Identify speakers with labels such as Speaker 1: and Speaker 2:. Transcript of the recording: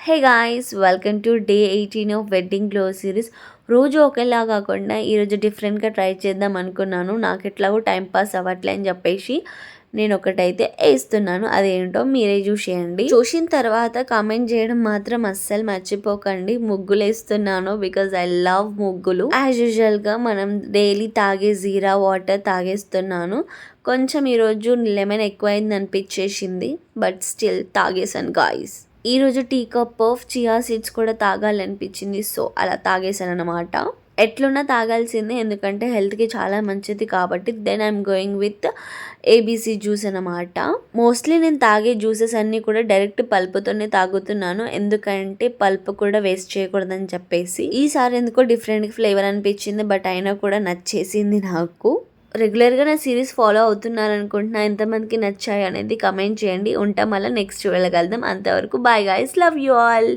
Speaker 1: Hey guys, welcome to day 18 of wedding glow series. రోజు ఒకేలా కాకుండా ఈరోజు డిఫరెంట్గా ట్రై చేద్దాం అనుకున్నాను. నాకు ఎట్లాగో టైం పాస్ అవ్వట్లే అని చెప్పేసి నేను ఒకటైతే వేస్తున్నాను. అదేంటో మీరే చూసేయండి. చూసిన తర్వాత కామెంట్ చేయడం మాత్రం అస్సలు మర్చిపోకండి. ముగ్గులు వేస్తున్నాను బికాజ్ ఐ లవ్ ముగ్గులు. యాజ్ యూజువల్గా మనం డైలీ తాగే జీరా వాటర్ తాగేస్తున్నాను. కొంచెం ఈరోజు లెమన్ ఎక్కువైంది అనిపించేసింది, బట్ స్టిల్ తాగేసాను గాయ్స్. ఈరోజు tea cup of chia seeds కూడా తాగాలనిపించింది, సో అలా తాగేసాను అనమాట. ఎట్లున్నా తాగాల్సిందే, ఎందుకంటే హెల్త్కి చాలా మంచిది కాబట్టి. Then I'm going with ABC juice అనమాట. మోస్ట్లీ నేను తాగే జ్యూసెస్ అన్నీ కూడా డైరెక్ట్ పల్పుతోనే తాగుతున్నాను, ఎందుకంటే పల్ప్ కూడా వేస్ట్ చేయకూడదని చెప్పేసి. ఈసారి ఎందుకో డిఫరెంట్ ఫ్లేవర్ అనిపించింది, బట్ అయినా కూడా నచ్చేసింది నాకు. రెగ్యులర్గా నా సిరీస్ ఫాలో అవుతున్నారు అనుకుంటున్నా. ఎంతమందికి నచ్చాయి అనేది కమెంట్ చేయండి. ఉంటాం, మళ్ళీ నెక్స్ట్ వెళ్ళగలుగుదాం. అంతవరకు bye guys, love you all.